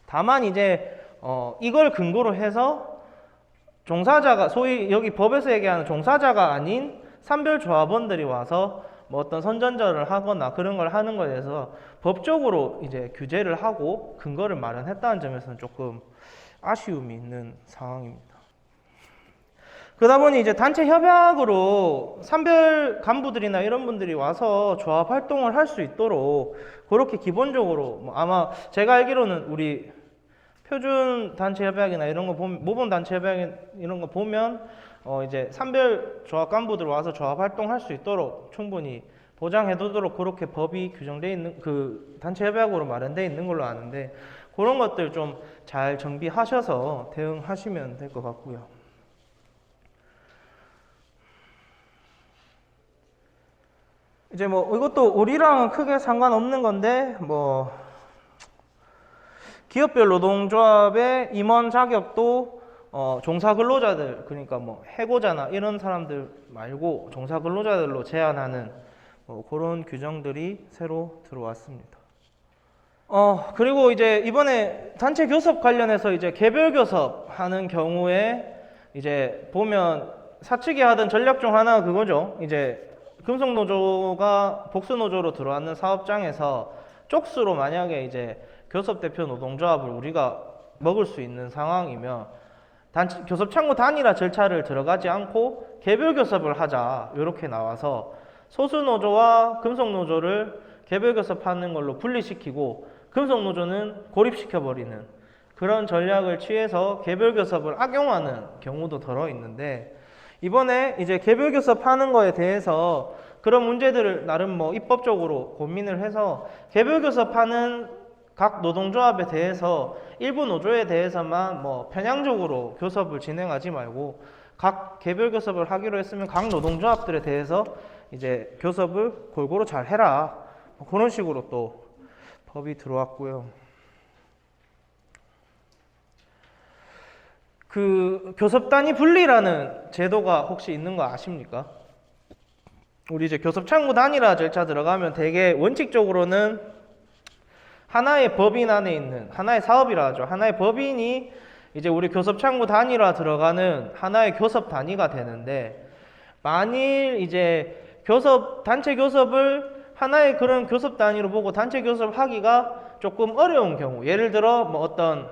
다만 이제 이걸 근거로 해서 종사자가, 소위 여기 법에서 얘기하는 종사자가 아닌 산별조합원들이 와서 뭐 어떤 선전전을 하거나 그런 걸 하는 거에 대해서 법적으로 이제 규제를 하고 근거를 마련했다는 점에서는 조금 아쉬움이 있는 상황입니다. 그러다 보니 이제 단체 협약으로 산별 간부들이나 이런 분들이 와서 조합 활동을 할 수 있도록 그렇게 기본적으로 뭐 아마 제가 알기로는 우리 표준 단체 협약이나 이런 거 보면, 모범 단체 협약 이런 거 보면 이제 산별 조합 간부들 와서 조합 활동할 수 있도록 충분히 보장해두도록 그렇게 법이 규정되어 있는 그 단체 협약으로 마련되어 있는 걸로 아는데 그런 것들 좀 잘 정비하셔서 대응하시면 될 것 같고요. 이제 뭐 이것도 우리랑은 크게 상관없는 건데 뭐 기업별 노동조합의 임원 자격도 종사 근로자들 그러니까 뭐 해고자나 이런 사람들 말고 종사 근로자들로 제한하는 그런 규정들이 새로 들어왔습니다. 그리고 이제 이번에 단체 교섭 관련해서 이제 개별 교섭 하는 경우에 이제 보면 사측이 하던 전략 중 하나가 그거죠. 이제 금속노조가 복수노조로 들어왔는 사업장에서 쪽수로 만약에 이제 교섭대표 노동조합을 우리가 먹을 수 있는 상황이면 교섭창구 단일화 절차를 들어가지 않고 개별 교섭을 하자 이렇게 나와서 소수노조와 금속노조를 개별 교섭하는 걸로 분리시키고 금속노조는 고립시켜버리는 그런 전략을 취해서 개별 교섭을 악용하는 경우도 덜어 있는데 이번에 이제 개별 교섭하는 거에 대해서 그런 문제들을 나름 뭐 입법적으로 고민을 해서 개별 교섭하는 각 노동조합에 대해서 일부 노조에 대해서만 뭐 편향적으로 교섭을 진행하지 말고 각 개별 교섭을 하기로 했으면 각 노동조합들에 대해서 이제 교섭을 골고루 잘 해라 뭐 그런 식으로 또 법이 들어왔고요. 그 교섭단위 분리라는 제도가 혹시 있는 거 아십니까? 우리 이제 교섭창구 단일화 절차 들어가면 되게 원칙적으로는 하나의 법인 안에 있는 하나의 사업이라 하죠. 하나의 법인이 이제 우리 교섭창구 단일화 들어가는 하나의 교섭 단위가 되는데 만일 이제 단체 교섭을 하나의 그런 교섭 단위로 보고 단체 교섭하기가 조금 어려운 경우 예를 들어 뭐 어떤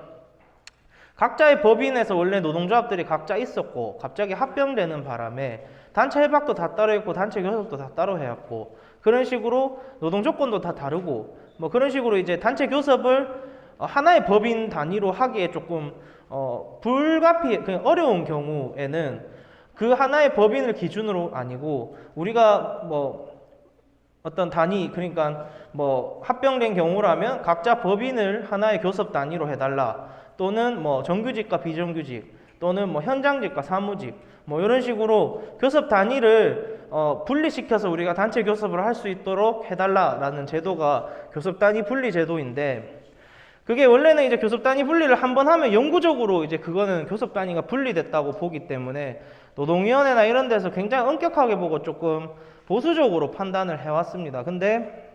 각자의 법인에서 원래 노동조합들이 각자 있었고 갑자기 합병되는 바람에 단체 협약도 다 따로 있고 단체 교섭도 다 따로 해왔고 그런 식으로 노동 조건도 다 다르고 뭐 그런 식으로 이제 단체 교섭을 하나의 법인 단위로 하기에 조금 어려운 경우에는 그 하나의 법인을 기준으로 아니고 우리가 뭐 어떤 단위 그러니까 뭐 합병된 경우라면 각자 법인을 하나의 교섭 단위로 해달라 또는 뭐 정규직과 비정규직 또는 뭐 현장직과 사무직 뭐 이런 식으로 교섭 단위를 분리시켜서 우리가 단체 교섭을 할 수 있도록 해달라라는 제도가 교섭 단위 분리 제도인데 그게 원래는 이제 교섭 단위 분리를 한번 하면 영구적으로 이제 그거는 교섭 단위가 분리됐다고 보기 때문에 노동위원회나 이런 데서 굉장히 엄격하게 보고 조금 보수적으로 판단을 해왔습니다. 근데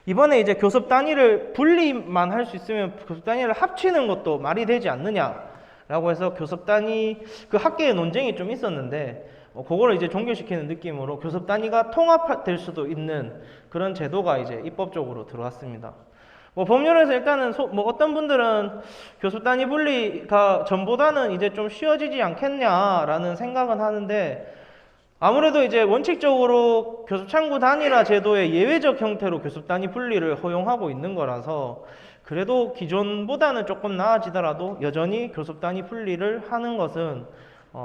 이번에 이제 교섭 단위를 분리만 할 수 있으면 교섭 단위를 합치는 것도 말이 되지 않느냐라고 해서 교섭 단위 그 학계의 논쟁이 좀 있었는데 그거를 이제 종결시키는 느낌으로 교섭 단위가 통합될 수도 있는 그런 제도가 이제 입법적으로 들어왔습니다. 뭐 법률에서 일단은 뭐 어떤 분들은 교섭 단위 분리가 전보다는 이제 좀 쉬워지지 않겠냐라는 생각은 하는데 아무래도 이제 원칙적으로 교섭창구 단일화 제도의 예외적 형태로 교섭 단위 분리를 허용하고 있는 거라서 그래도 기존보다는 조금 나아지더라도 여전히 교섭 단위 분리를 하는 것은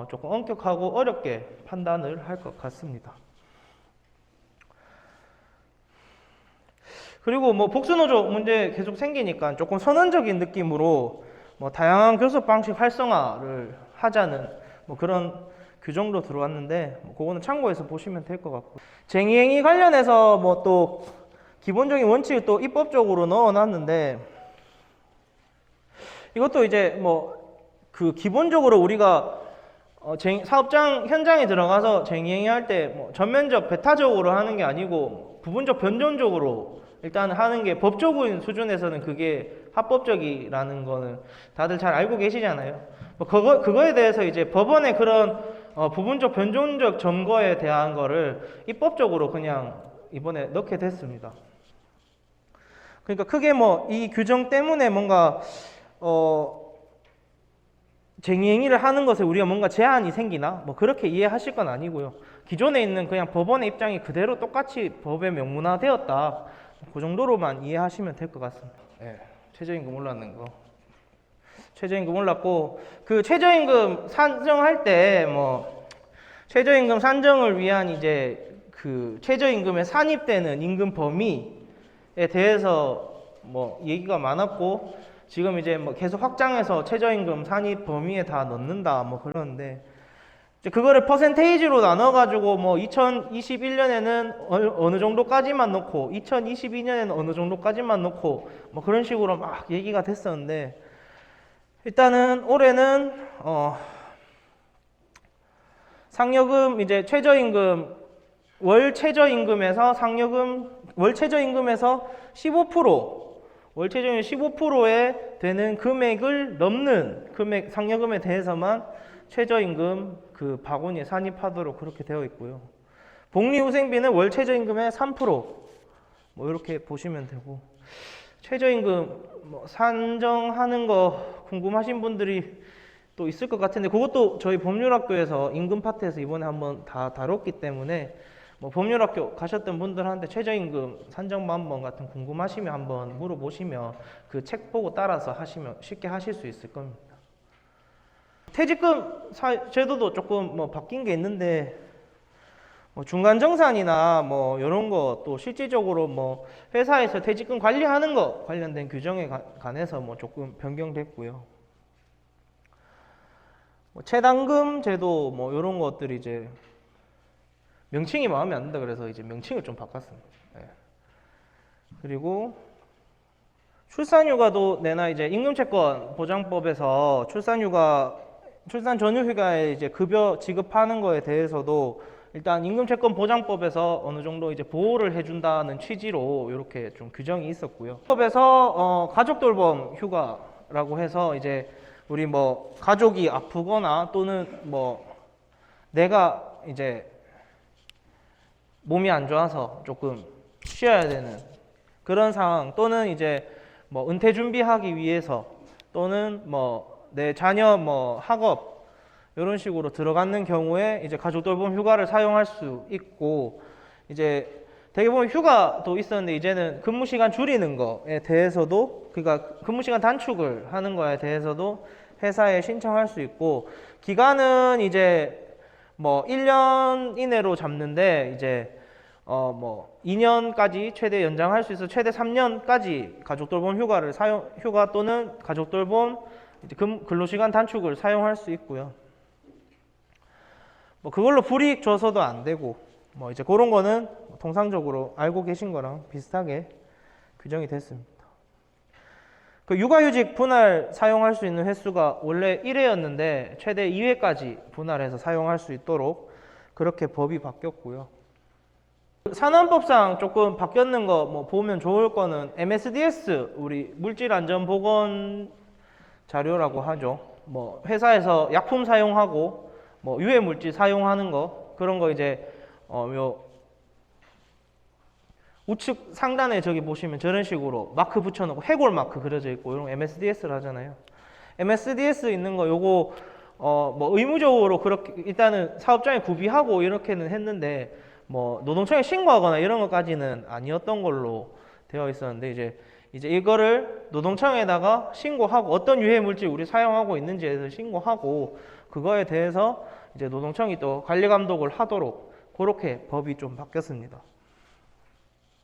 조금 엄격하고 어렵게 판단을 할 것 같습니다. 그리고 뭐 복수노조 문제 계속 생기니까 조금 선언적인 느낌으로 뭐 다양한 교섭 방식 활성화를 하자는 뭐 그런 규정도 들어왔는데 그거는 참고해서 보시면 될 것 같고 쟁의행위 관련해서 뭐 또 기본적인 원칙을 또 입법적으로 넣어놨는데 이것도 이제 뭐 그 기본적으로 우리가 사업장 현장에 들어가서 쟁의행위 할 때 뭐 전면적 배타적으로 하는 게 아니고 부분적 변존적으로 일단 하는 게 법적인 수준에서는 그게 합법적이라는 거는 다들 잘 알고 계시잖아요. 뭐 그거에 대해서 이제 법원의 그런 부분적 변존적 점거에 대한 거를 입법적으로 그냥 이번에 넣게 됐습니다. 그러니까 크게 뭐 이 규정 때문에 뭔가 쟁의행위를 하는 것에 우리가 뭔가 제한이 생기나 뭐 그렇게 이해하실 건 아니고요. 기존에 있는 그냥 법원의 입장이 그대로 똑같이 법에 명문화되었다. 그 정도로만 이해하시면 될 것 같습니다. 네, 최저임금 올랐는 거 최저임금 올랐고, 그 최저임금 산정할 때 뭐 최저임금 산정을 위한 이제 그 최저임금에 산입되는 임금 범위에 대해서 뭐 얘기가 많았고, 지금 이제 뭐 계속 확장해서 최저임금 산입 범위에 다 넣는다 뭐 그러는데, 이제 그거를 퍼센테이지로 나눠가지고 뭐 2021년에는 어느 정도까지만 넣고 2022년에는 어느 정도까지만 넣고 뭐 그런 식으로 막 얘기가 됐었는데, 일단은 올해는 상여금 이제 최저임금 월 최저임금에서 상여금 월 최저임금에서 15% 월 최저임금 15%에 되는 금액을 넘는 금액 상여금에 대해서만 최저임금 그 바구니에 산입하도록 그렇게 되어 있고요. 복리후생비는 월 최저임금의 3%뭐 이렇게 보시면 되고, 최저임금 뭐 산정하는 거 궁금하신 분들이 또 있을 것 같은데, 그것도 저희 법률학교에서 임금 파트에서 이번에 한번 다 다뤘기 때문에 뭐 법률학교 가셨던 분들한테 최저임금 산정 방법 같은 궁금하시면 한번 물어보시면 그 책 보고 따라서 하시면 쉽게 하실 수 있을 겁니다. 퇴직금 제도도 조금 뭐 바뀐 게 있는데, 뭐 중간정산이나 뭐 이런 거 또 실질적으로 뭐 회사에서 퇴직금 관리하는 거 관련된 규정에 관해서 뭐 조금 변경됐고요. 뭐 체당금 제도 뭐 이런 것들이 이제 명칭이 마음에 안 든다 그래서 이제 명칭을 좀 바꿨습니다. 네. 그리고 출산휴가도 내나 이제 임금채권 보장법에서 출산 전후휴가에 이제 급여 지급하는 거에 대해서도 일단 임금채권 보장법에서 어느 정도 이제 보호를 해준다는 취지로 이렇게 좀 규정이 있었고요. 법에서 가족돌봄 휴가라고 해서 이제 우리 뭐 가족이 아프거나 또는 뭐 내가 이제 몸이 안 좋아서 조금 쉬어야 되는 그런 상황, 또는 이제 뭐 은퇴 준비하기 위해서, 또는 뭐 내 자녀 뭐 학업 이런 식으로 들어가는 경우에 이제 가족돌봄 휴가를 사용할 수 있고, 이제 되게 보면 휴가도 있었는데 이제는 근무 시간 줄이는 거에 대해서도, 그러니까 근무 시간 단축을 하는 거에 대해서도 회사에 신청할 수 있고, 기간은 이제 뭐 1년 이내로 잡는데 이제 뭐 2년까지 최대 연장할 수 있어 최대 3년까지 가족돌봄 휴가 또는 가족돌봄 이제 근로시간 단축을 사용할 수 있고요. 뭐 그걸로 불이익 줘서도 안 되고, 뭐 이제 그런 거는 통상적으로 알고 계신 거랑 비슷하게 규정이 됐습니다. 그 육아휴직 분할 사용할 수 있는 횟수가 원래 1회였는데 최대 2회까지 분할해서 사용할 수 있도록 그렇게 법이 바뀌었고요. 산안법상 조금 바뀌었는 거 뭐 보면 좋을 거는 MSDS, 우리 물질안전보건 자료라고 하죠. 뭐 회사에서 약품 사용하고 뭐 유해 물질 사용하는 거, 그런 거 이제 요 우측 상단에 저기 보시면 저런 식으로 마크 붙여놓고 해골 마크 그려져 있고, 이런 거 MSDS를 하잖아요. MSDS 있는 거 요거 뭐 의무적으로 그렇게 일단은 사업장에 구비하고 이렇게는 했는데, 뭐 노동청에 신고하거나 이런 것까지는 아니었던 걸로 되어 있었는데, 이제 이거를 노동청에다가 신고하고 어떤 유해 물질 우리 사용하고 있는지에 대해서 신고하고, 그거에 대해서 이제 노동청이 또 관리 감독을 하도록 그렇게 법이 좀 바뀌었습니다.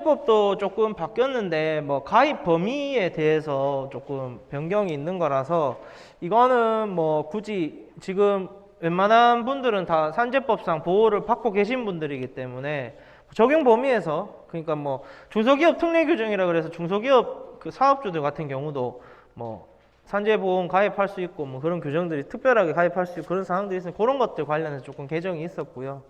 법도 조금 바뀌었는데 뭐 가입 범위에 대해서 조금 변경이 있는 거라서, 이거는 뭐 굳이 지금 웬만한 분들은 다 산재법상 보호를 받고 계신 분들이기 때문에 적용 범위에서, 그러니까 뭐 중소기업 특례 규정이라 그래서 중소기업 그 사업주들 같은 경우도 뭐 산재보험 가입할 수 있고 뭐 그런 규정들이 특별하게 가입할 수 있고 그런 사항들이 있어서 그런 것들 관련해서 조금 개정이 있었고요.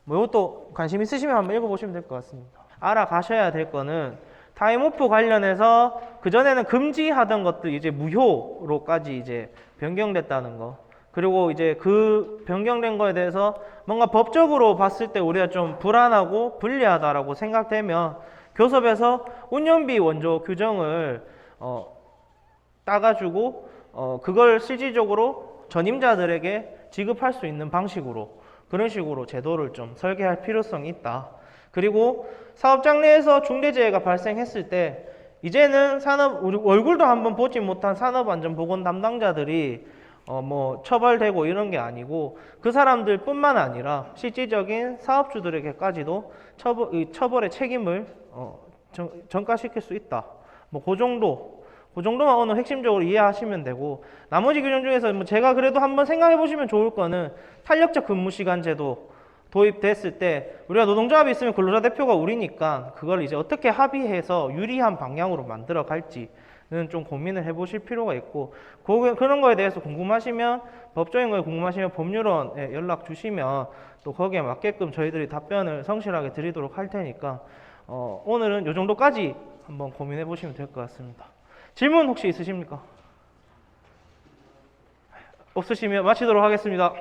뭐 이것도 관심 있으시면 한번 읽어보시면 될 것 같습니다. 알아가셔야 될 거는 타임오프 관련해서 그전에는 금지하던 것들 이제 무효로까지 이제 변경됐다는 거, 그리고 이제 그 변경된 거에 대해서 뭔가 법적으로 봤을 때 우리가 좀 불안하고 불리하다라고 생각되면 교섭에서 운영비 원조 규정을 따가지고 그걸 실질적으로 전임자들에게 지급할 수 있는 방식으로, 그런 식으로 제도를 좀 설계할 필요성이 있다. 그리고 사업장 내에서 중대재해가 발생했을 때 이제는 우리 얼굴도 한번 보지 못한 산업안전보건 담당자들이 뭐 처벌되고 이런 게 아니고 그 사람들뿐만 아니라 실질적인 사업주들에게까지도 처벌의 책임을 전가시킬 수 있다. 뭐 그 정도만 오늘 핵심적으로 이해하시면 되고, 나머지 규정 중에서 뭐 제가 그래도 한번 생각해 보시면 좋을 거는 탄력적 근무 시간 제도 도입됐을 때 우리가 노동조합이 있으면 근로자 대표가 우리니까 그걸 이제 어떻게 합의해서 유리한 방향으로 만들어 갈지는 좀 고민을 해보실 필요가 있고, 그런 거에 대해서 궁금하시면, 법적인 거에 궁금하시면 법률원에 연락 주시면 또 거기에 맞게끔 저희들이 답변을 성실하게 드리도록 할 테니까 오늘은 이 정도까지 한번 고민해 보시면 될 것 같습니다. 질문 혹시 있으십니까? 없으시면 마치도록 하겠습니다.